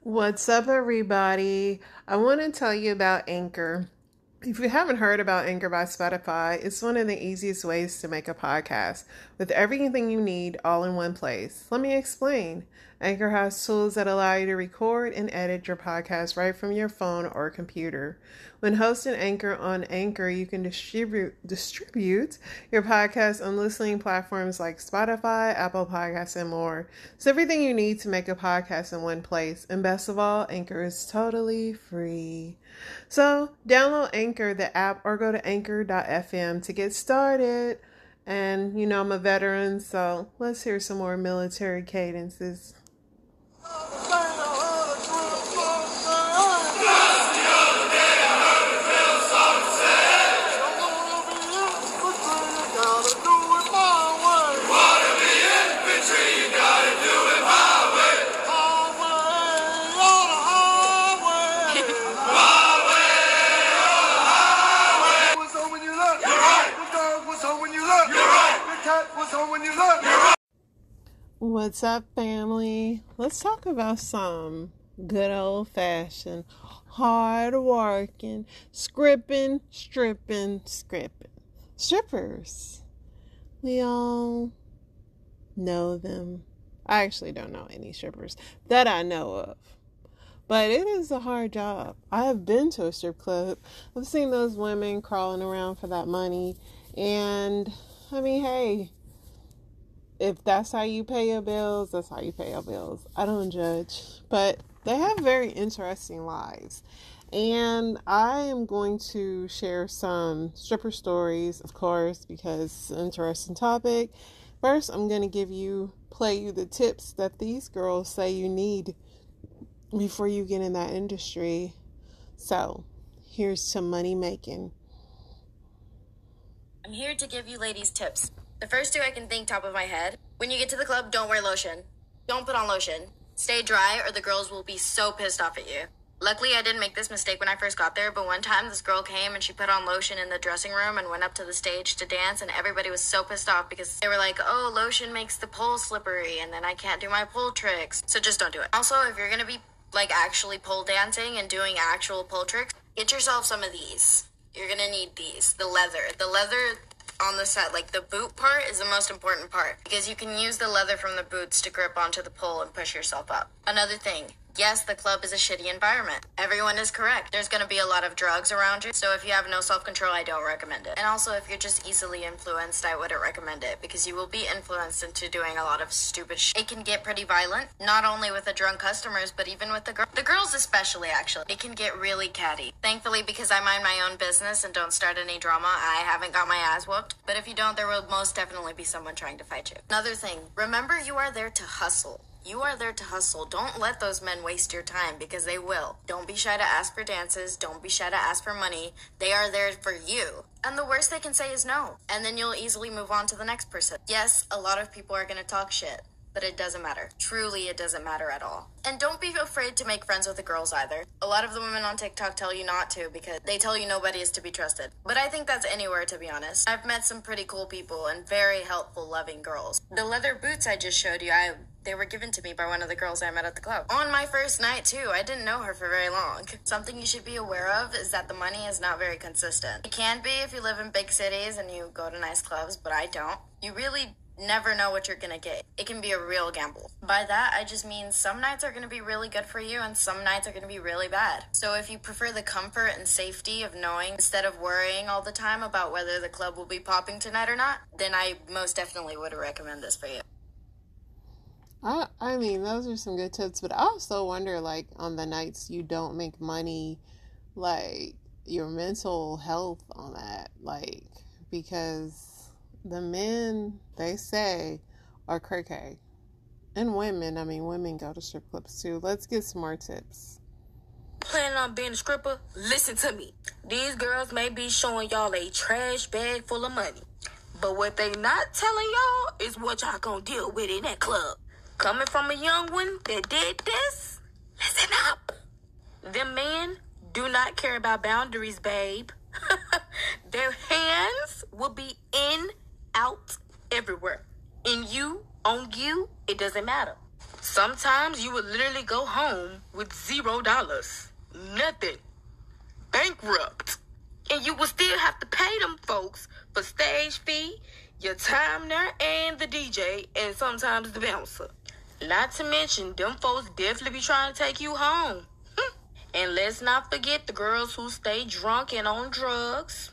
What's up, everybody? I want to tell you about Anchor. If you haven't heard about Anchor by Spotify, it's one of the easiest ways to make a podcast with everything you need all in one place. Let me explain. Anchor has tools that allow you to record and edit your podcast right from your phone or computer. When hosting Anchor on Anchor, you can distribute your podcast on listening platforms like Spotify, Apple Podcasts, and more. It's everything you need to make a podcast in one place. And best of all, Anchor is totally free. So download Anchor, the app, or go to anchor.fm to get started. And, you know, I'm a veteran, so let's hear some more military cadences. What's up, family? Let's talk about some good old-fashioned, hard-working, strippers. We all know them. I actually don't know any strippers that I know of. But it is a hard job. I have been to a strip club. I've seen those women crawling around for that money. And, I mean, hey, if that's how you pay your bills, that's how you pay your bills. I don't judge. But they have very interesting lives. And I am going to share some stripper stories, of course, because it's an interesting topic. First, I'm going to play you the tips that these girls say you need before you get in that industry. So, here's some money making. I'm here to give you ladies tips. The first two I can think top of my head. When you get to the club, don't wear lotion. Don't put on lotion. Stay dry or the girls will be so pissed off at you. Luckily, I didn't make this mistake when I first got there, but one time this girl came and she put on lotion in the dressing room and went up to the stage to dance, and everybody was so pissed off because they were like, oh, lotion makes the pole slippery and then I can't do my pole tricks. So just don't do it. Also, if you're going to be actually pole dancing and doing actual pole tricks, get yourself some of these. You're going to need these. The leather on the set, the boot part is the most important part because you can use the leather from the boots to grip onto the pole and push yourself up. Another thing, yes, the club is a shitty environment. Everyone is correct. There's going to be a lot of drugs around you, so if you have no self-control, I don't recommend it. And also, if you're just easily influenced, I wouldn't recommend it because you will be influenced into doing a lot of stupid shit. It can get pretty violent, not only with the drunk customers, but even with the girls especially, actually. It can get really catty. Thankfully, because I mind my own business and don't start any drama, I haven't got my ass whooped. But if you don't, there will most definitely be someone trying to fight you. Another thing, remember you are there to hustle. You are there to hustle. Don't let those men waste your time because they will. Don't be shy to ask for dances. Don't be shy to ask for money. They are there for you. And the worst they can say is no. And then you'll easily move on to the next person. Yes, a lot of people are going to talk shit, but it doesn't matter. Truly, it doesn't matter at all. And don't be afraid to make friends with the girls either. A lot of the women on TikTok tell you not to because they tell you nobody is to be trusted. But I think that's anywhere, to be honest. I've met some pretty cool people and very helpful, loving girls. The leather boots I just showed you, they were given to me by one of the girls I met at the club. On my first night, too. I didn't know her for very long. Something you should be aware of is that the money is not very consistent. It can be if you live in big cities and you go to nice clubs, but I don't. You really never know what you're gonna get. It can be a real gamble. By that, I just mean some nights are gonna be really good for you and some nights are gonna be really bad. So if you prefer the comfort and safety of knowing instead of worrying all the time about whether the club will be popping tonight or not, then I most definitely would recommend this for you. I mean, those are some good tips, but I also wonder, on the nights you don't make money, your mental health on that, because the men, they say, are cray-cray. And women go to strip clubs too. Let's get some more tips. Planning on being a stripper? Listen to me. These girls may be showing y'all a trash bag full of money, but what they not telling y'all is what y'all gonna deal with in that club. Coming from a young one that did this, listen up. Them men do not care about boundaries, babe. Their hands will be in, out, everywhere. In you, on you, it doesn't matter. Sometimes you would literally go home with $0. Nothing. Bankrupt. And you will still have to pay them folks for stage fee, your time there, and the DJ, and sometimes the bouncer. Not to mention, them folks definitely be trying to take you home. And let's not forget the girls who stay drunk and on drugs.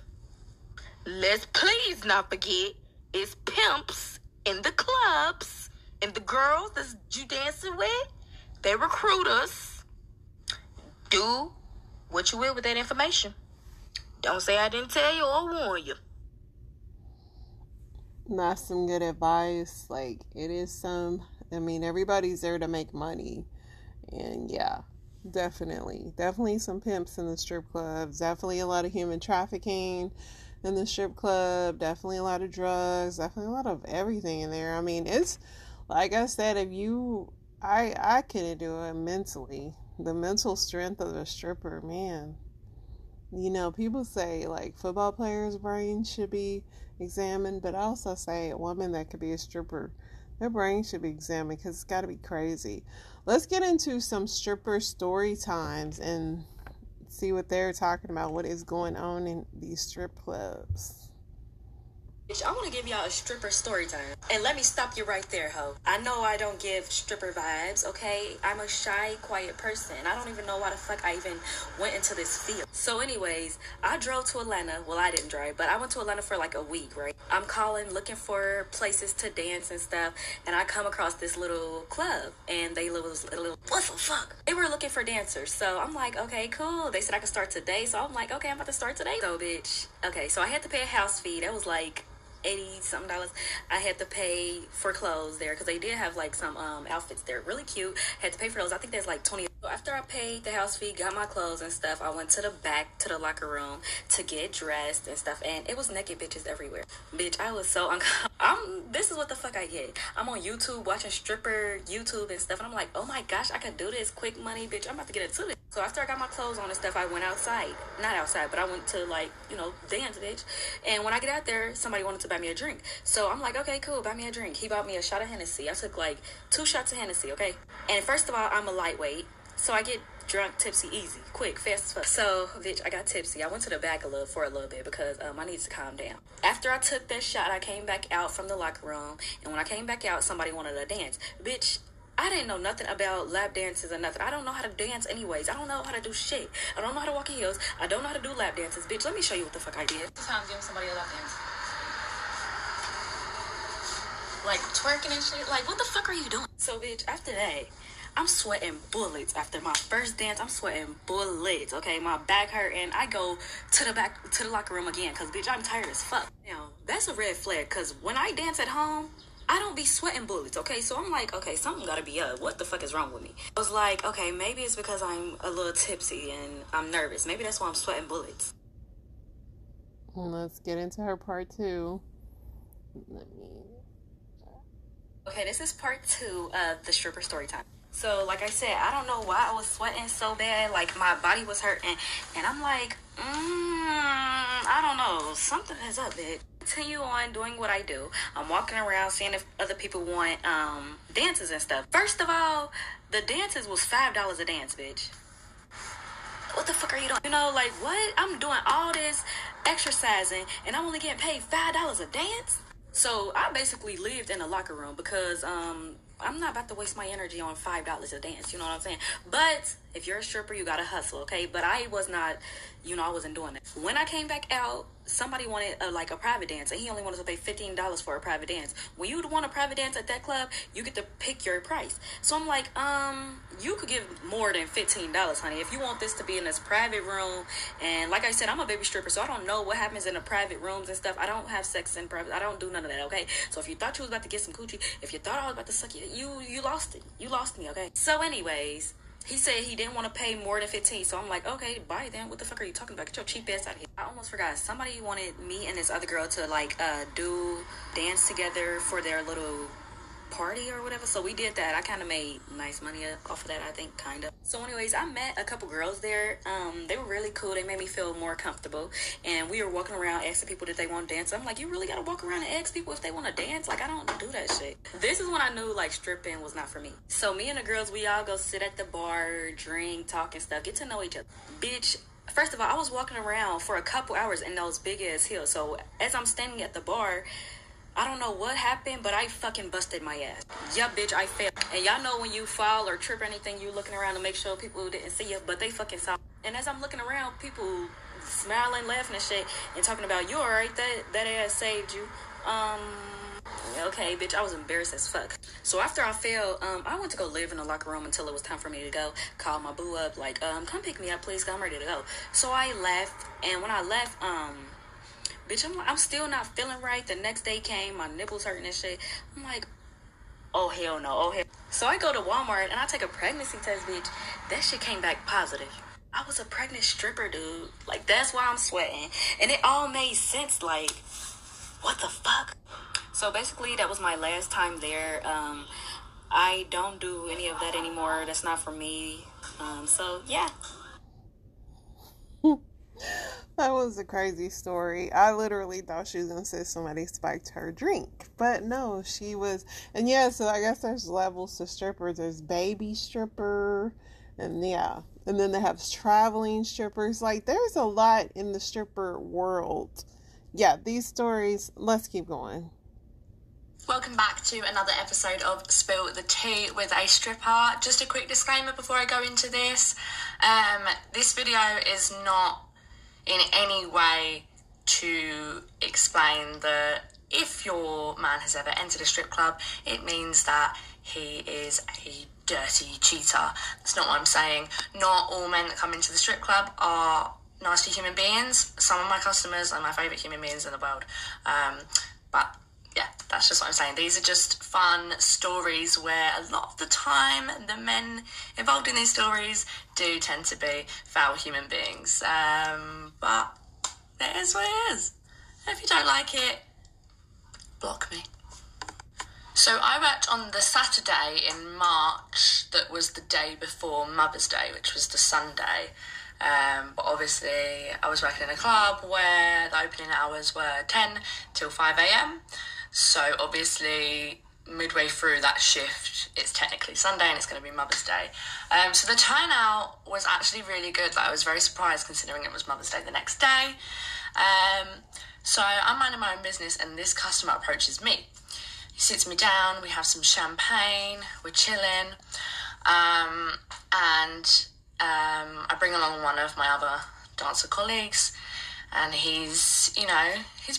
Let's please not forget, it's pimps in the clubs. And the girls that you dancing with, they recruit us. Do what you will with that information. Don't say I didn't tell you or warn you. That's some good advice. Like, it is everybody's there to make money. And yeah, definitely some pimps in the strip clubs. Definitely a lot of human trafficking in the strip club. Definitely a lot of drugs. Definitely a lot of everything in there. It's like I said, I couldn't do it mentally. The mental strength of a stripper, man. People say like football players' brains should be examined, but I also say a woman that could be a stripper, their brain should be examined because it's got to be crazy. Let's get into some stripper story times and see what they're talking about, what is going on in these strip clubs. I want to give y'all a stripper story time. And let me stop you right there, ho. I know I don't give stripper vibes, okay? I'm a shy, quiet person. I don't even know why the fuck I even went into this field. So anyways, I drove to Atlanta. Well, I didn't drive, but I went to Atlanta for like a week, right? I'm calling, looking for places to dance and stuff. And I come across this little club. And they was a little, what the fuck? They were looking for dancers. So I'm like, okay, cool. They said I could start today. So I'm like, okay, I'm about to start today. So, bitch. Okay, so I had to pay a house fee. That was like $80-something. I had to pay for clothes there because they did have like some outfits there, really cute. Had to pay for those. I think there's like 20. So after I paid the house fee, got my clothes and stuff, I went to the back to the locker room to get dressed and stuff, and it was naked bitches everywhere. Bitch, I was so this is what the fuck I get. I'm on YouTube watching stripper YouTube and stuff, and I'm like, oh my gosh, I could do this. Quick money, bitch. I'm about to get into this. So after I got my clothes on and stuff, I went outside. Not outside, but I went to like, dance, bitch. And when I get out there, somebody wanted to buy me a drink. So I'm like, okay, cool, buy me a drink. He bought me a shot of Hennessy. I took like 2 shots of Hennessy, okay? And first of all, I'm a lightweight, so I get drunk, tipsy, easy, quick, fast as fuck. So, bitch, I got tipsy. I went to the back for a little bit because I needed to calm down. After I took that shot, I came back out from the locker room, and when I came back out, somebody wanted to dance. Bitch, I didn't know nothing about lap dances or nothing. I don't know how to dance anyways. I don't know how to do shit. I don't know how to walk in heels. I don't know how to do lap dances. Bitch, let me show you what the fuck I did. Sometimes giving somebody a lap dance. Like twerking and shit. Like, what the fuck are you doing? So, bitch, after that, I'm sweating bullets. After my first dance, I'm sweating bullets, okay? My back hurt, and I go to the locker room again, because, bitch, I'm tired as fuck. Now, that's a red flag, because when I dance at home, I don't be sweating bullets, okay? So I'm like, okay, something gotta be up. What the fuck is wrong with me? I was like, okay, maybe it's because I'm a little tipsy and I'm nervous. Maybe that's why I'm sweating bullets. Let's get into her part 2. Okay, this is part 2 of the stripper story time. So, like I said, I don't know why I was sweating so bad. Like, my body was hurting. And I'm like, I don't know. Something is up, bitch. Continue on doing what I do. I'm walking around seeing if other people want dances and stuff. First of all, the dances was $5 a dance, bitch. What the fuck are you doing? Like, what? I'm doing all this exercising, and I'm only getting paid $5 a dance? So I basically lived in a locker room because I'm not about to waste my energy on $5 a dance, you know what I'm saying? But if you're a stripper, you gotta hustle, okay? But I was not, I wasn't doing it. When I came back out, somebody wanted a private dance, and he only wanted to pay $15 for a private dance. When you want a private dance at that club, you get to pick your price. So I'm like, you could give more than $15, honey, if you want this to be in this private room. And like I said, I'm a baby stripper, so I don't know what happens in the private rooms and stuff. I don't have sex in private. I don't do none of that, okay? So if you thought you was about to get some coochie, if you thought I was about to suck you lost it. You lost me, okay? So anyways, he said he didn't want to pay more than $15, so I'm like, okay, bye then. What the fuck are you talking about? Get your cheap ass out of here. I almost forgot. Somebody wanted me and this other girl to do dance together for their little party or whatever. So we did that. I kind of made nice money off of that, I think, kind of. So anyways, I met a couple girls there. They were really cool. They made me feel more comfortable. And we were walking around asking people did they want to dance. I'm like, you really got to walk around and ask people if they want to dance? Like, I don't do that shit. This is when I knew, like, stripping was not for me. So me and the girls, we all go sit at the bar, drink, talk and stuff, get to know each other. Bitch, first of all, I was walking around for a couple hours in those big-ass heels. So as I'm standing at the bar, I don't know what happened, but I fucking busted my ass. Yeah, bitch, I fell. And y'all know when you fall or trip or anything, you looking around to make sure people didn't see you, but they fucking saw. And as I'm looking around, people smiling, laughing and shit, and talking about, you alright, that ass saved you. Okay, bitch, I was embarrassed as fuck. So after I fell, I went to go live in the locker room until it was time for me to go. Called my boo up, like, come pick me up, please, 'cause I'm ready to go. So I left, and when I left, bitch, I'm still not feeling right. The next day came, my nipples hurting and shit. I'm like, oh, hell no, oh, hell. So I go to Walmart, and I take a pregnancy test, bitch. That shit came back positive. I was a pregnant stripper, dude. Like, that's why I'm sweating. And it all made sense, like, what the fuck? So basically, that was my last time there. I don't do any of that anymore. That's not for me. So, yeah. That was a crazy story. I literally thought she was going to say somebody spiked her drink. But no, she was... And yeah, so I guess there's levels to strippers. There's baby stripper. And yeah. And then they have traveling strippers. Like, there's a lot in the stripper world. Yeah, these stories... Let's keep going. Welcome back to another episode of Spill the Tea with a stripper. Just a quick disclaimer before I go into this. This video is not in any way to explain that if your man has ever entered a strip club, it means that he is a dirty cheater. That's not what I'm saying. Not all men that come into the strip club are nasty human beings. Some of my customers are my favourite human beings in the world. But yeah, that's just what I'm saying. These are just fun stories where a lot of the time the men involved in these stories do tend to be foul human beings. But it is what it is. If you don't like it, block me. So I worked on the Saturday in March that was the day before Mother's Day, which was the Sunday. But obviously I was working in a club where the opening hours were 10 till 5 a.m. So obviously midway through that shift, it's technically Sunday and it's going to be Mother's Day. So the turnout was actually really good. Like, I was very surprised considering it was Mother's Day the next day. So I'm minding my own business and this customer approaches me. He sits me down, we have some champagne, we're chilling, and I bring along one of my other dancer colleagues, and he's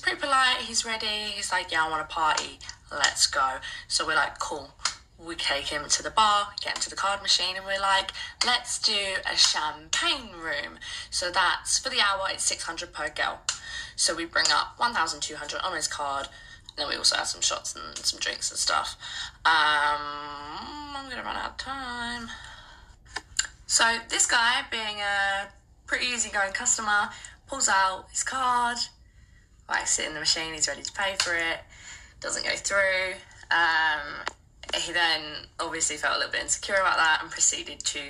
pretty polite, he's ready, he's like, yeah, I want to party, let's go. So we're like, cool. We take him to the bar, get him to the card machine, and we're like, let's do a champagne room. So that's, for the hour, it's 600 per girl. So we bring up 1,200 on his card, and then we also have some shots and some drinks and stuff. I'm going to run out of time. So this guy, being a pretty easygoing customer, pulls out his card, like, sit in the machine, he's ready to pay for it, doesn't go through. He then obviously felt a little bit insecure about that and proceeded to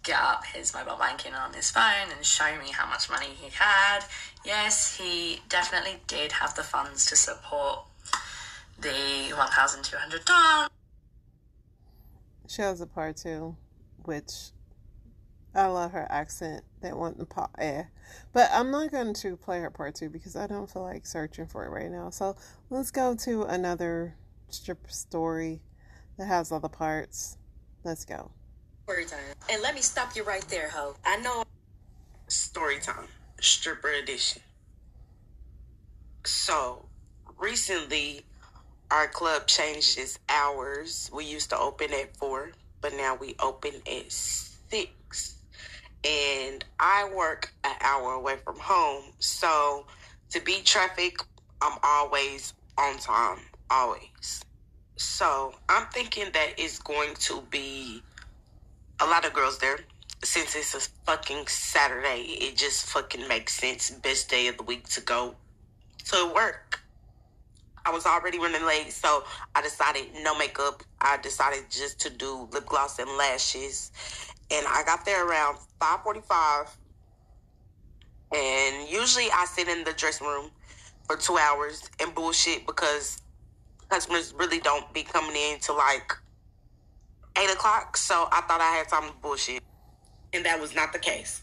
get up his mobile banking on his phone and show me how much money he had. Yes, he definitely did have the funds to support the $1,200. She has a part two, which I love her accent. That want the pot air. But I'm not going to play her part two because I don't feel like searching for it right now. So let's go to another strip story that has all the parts. Let's go. Story time. And let me stop you right there, ho. I know. Story time. Stripper edition. So, recently, our club changed its hours. We used to open at 4, but now we open at 6. And I work an hour away from home. So, to beat traffic, I'm always on time. Always. So, I'm thinking that it's going to be a lot of girls there. Since it's a fucking Saturday, it just fucking makes sense. Best day of the week to go to work. I was already running late, so I decided no makeup. I decided just to do lip gloss and lashes. And I got there around 5:45. And usually I sit in the dressing room for 2 hours and bullshit because customers really don't be coming in till like 8 o'clock. So I thought I had time to bullshit. And that was not the case.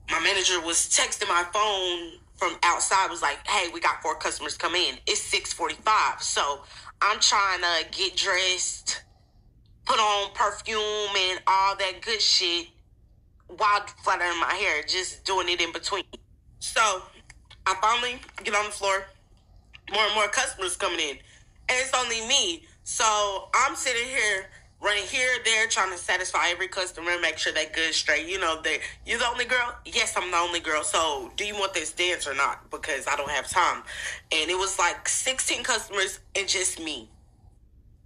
My manager was texting my phone from outside, was like, hey, we got 4 customers come in. It's 6:45. So I'm trying to get dressed, put on perfume and all that good shit while flat ironing my hair, just doing it in between. So I finally get on the floor. More and more customers coming in. And it's only me. So I'm sitting here, running here, there, trying to satisfy every customer, make sure they good straight. You know, you're the only girl? Yes, I'm the only girl. So do you want this dance or not? Because I don't have time. And it was like 16 customers and just me.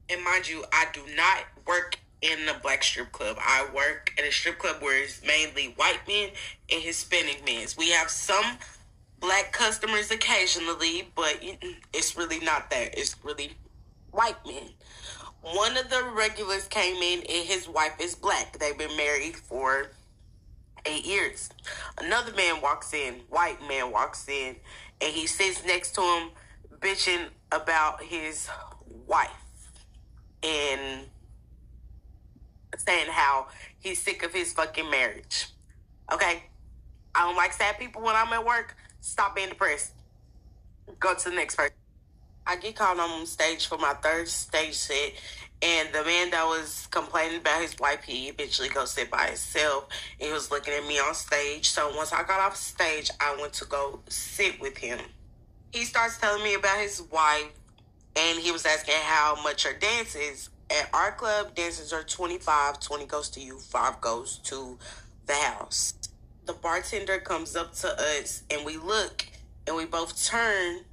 And mind you, I do not work in a black strip club. I work at a strip club where it's mainly white men and Hispanic men. We have some black customers occasionally, but it's really not that. It's really white men. One of the regulars came in and his wife is black. They've been married for 8 years. Another man walks in, white man walks in, and he sits next to him bitching about his wife and saying how he's sick of his fucking marriage. Okay? I don't like sad people when I'm at work. Stop being depressed. Go to the next person. I get called on stage for my 3rd stage set, and the man that was complaining about his wife, he eventually go sit by himself. He was looking at me on stage. So once I got off stage, I went to go sit with him. He starts telling me about his wife, and he was asking how much her dance is. At our club, dances are $25. 20 goes to you, 5 goes to the house. The bartender comes up to us, and we look, and we both turn.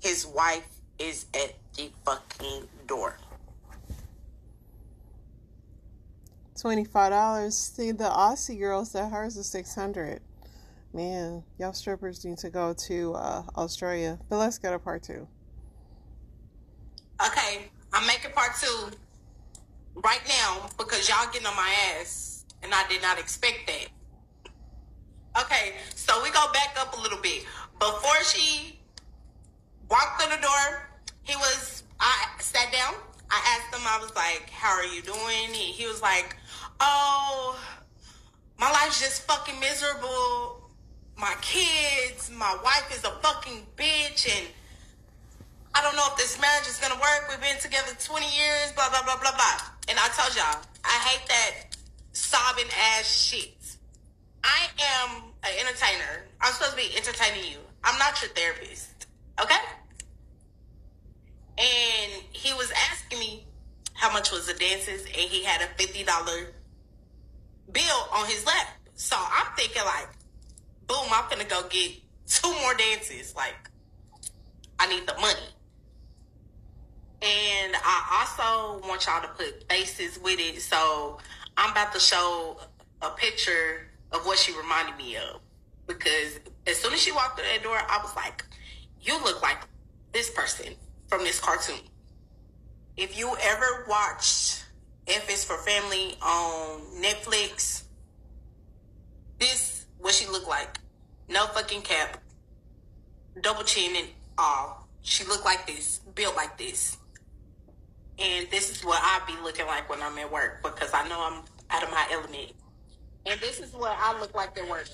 His wife is at the fucking door. $25. See, the Aussie girl said hers is $600. Man, y'all strippers need to go to Australia. But let's go to part 2. Okay, I'm making part 2 right now because y'all getting on my ass, and I did not expect that. Okay, so we go back up a little bit. Before she walked through the door, I sat down. I asked him, I was like, how are you doing? He was like, oh, my life's just fucking miserable. My kids, my wife is a fucking bitch, and I don't know if this marriage is gonna work. We've been together 20 years, blah, blah, blah, blah, blah. And I told y'all, I hate that sobbing ass shit. I am an entertainer. I'm supposed to be entertaining you. I'm not your therapist. Okay? And he was asking me how much was the dances, and he had a $50 bill on his lap. So I'm thinking like, boom, I'm gonna go get 2 more dances. Like, I need the money. And I also want y'all to put faces with it. So I'm about to show a picture of what she reminded me of. Because as soon as she walked through that door, I was like, you look like this person from this cartoon. If you ever watched F is for Family on Netflix, this what she looked like. No fucking cap. Double chin and all. She looked like this. Built like this. And this is what I be looking like when I'm at work, because I know I'm out of my element. And this is what I look like at work.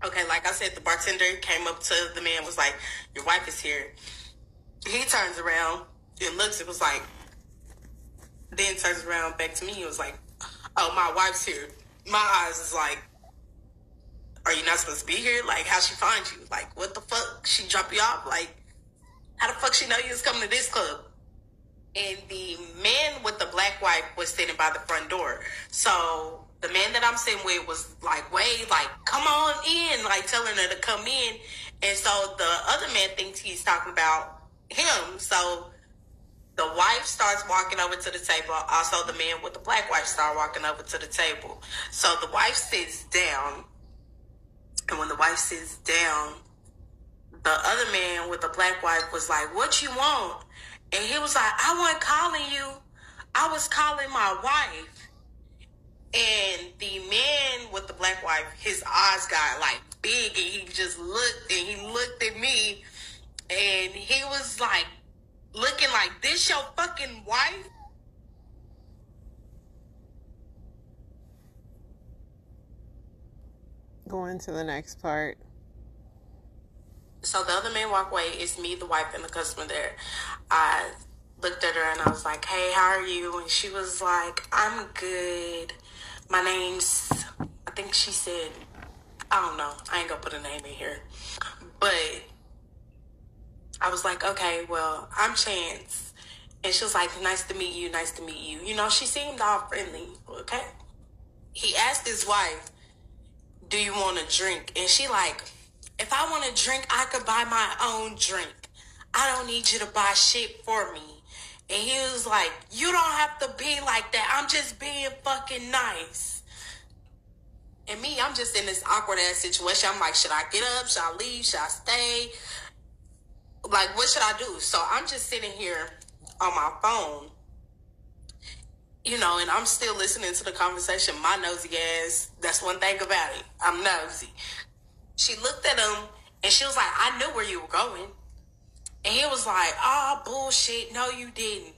Okay, like I said, the bartender came up to the man, was like, your wife is here. He turns around and looks and was like, then turns around back to me. He was like, oh, my wife's here. My eyes is like, are you not supposed to be here? Like, how'd she find you? Like, what the fuck? She drop you off? Like, how the fuck she know you was coming to this club? And the man with the black wife was sitting by the front door. So the man that I'm sitting with was like, wait, like, come on in, like telling her to come in. And so the other man thinks he's talking about him. So The wife starts walking over to the table. Also, the man with the black wife start walking over to the table. So the wife sits down. And when the wife sits down, the other man with the black wife was like, "What you want?" And he was like, "I wasn't calling you. I was calling my wife." And the man with the black wife, his eyes got like big, and he just looked, and he looked at me, and he was like, looking like, "This your fucking wife?" Going to the next part. So the other man walked away. It's me, the wife, and the customer there. I looked at her and I was like, "Hey, how are you?" And she was like, "I'm good. My name's," I think she said, I don't know. I ain't gonna put a name in here. But I was like, "Okay, well, I'm Chance." And she was like, "Nice to meet you, nice to meet you." You know, she seemed all friendly, okay? He asked his wife, "Do you want a drink?" And she like, "If I want a drink, I could buy my own drink. I don't need you to buy shit for me." And he was like, "You don't have to be like that. I'm just being fucking nice." And me, I'm just in this awkward ass situation. I'm like, should I get up? Should I leave? Should I stay? Like, what should I do? So I'm just sitting here on my phone, you know, and I'm still listening to the conversation. My nosy ass, that's one thing about it. I'm nosy. She looked at him and she was like, "I knew where you were going." And he was like, "Oh, bullshit. No, you didn't."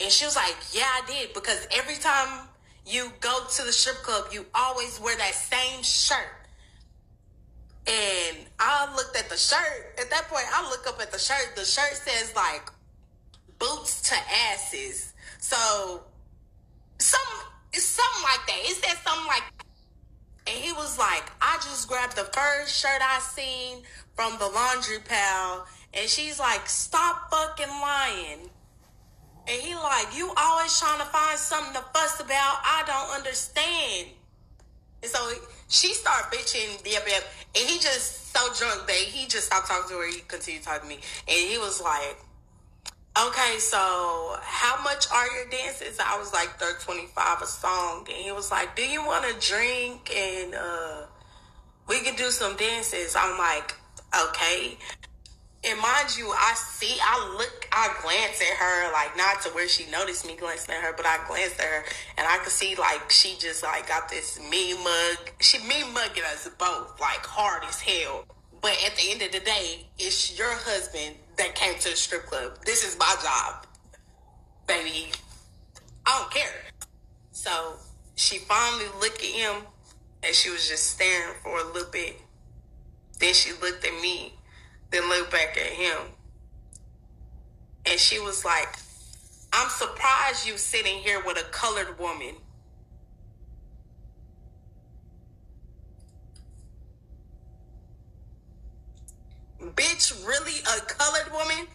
And she was like, "Yeah, I did. Because every time you go to the strip club, you always wear that same shirt." And I looked at the shirt. At that point, I look up at the shirt. The shirt says, like, "Boots to asses." So, it's something like that. It said something like that. And he was like, "I just grabbed the first shirt I seen from the laundry pal." And she's like, "Stop fucking lying." And he like, "You always trying to find something to fuss about. I don't understand." And so she started bitching, yep. And he just so drunk that he just stopped talking to her. He continued talking to me. And he was like, "Okay, so how much are your dances?" I was like, $3.25 a song. And he was like, "Do you want a drink? And we can do some dances." I'm like, "Okay." And mind you, I glance at her, like, not to where she noticed me glancing at her, but I glanced at her and I could see, like, she just, like, got this mean mug. She mean mugging us both, like, hard as hell. But at the end of the day, it's your husband that came to the strip club. This is my job, baby. I don't care. So she finally looked at him and she was just staring for a little bit. Then she looked at me, then looked back at him. And she was like, "I'm surprised you sitting here with a colored woman." Bitch, really? A colored woman?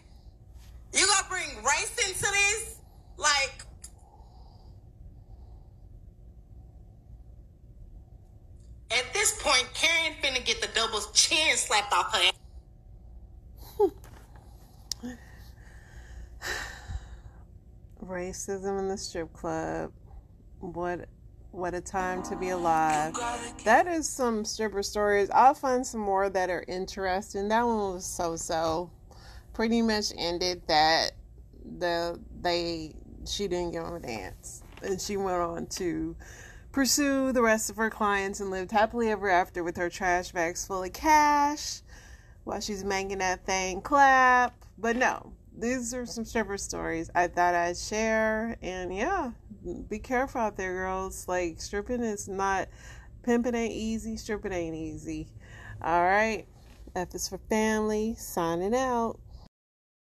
You gonna bring race into this? Like, at this point, Karen finna get the double chin slapped off her ass. Racism in the strip club. What a time to be alive. That is some stripper stories. I'll find some more that are interesting. That one was so. Pretty much ended that she didn't give him a dance. And she went on to pursue the rest of her clients and lived happily ever after with her trash bags full of cash while she's making that thing clap. But no, these are some stripper stories I thought I'd share. And yeah, be careful out there, girls. Like, stripping is not, pimping ain't easy, stripping ain't easy. All right, F is for family, signing out.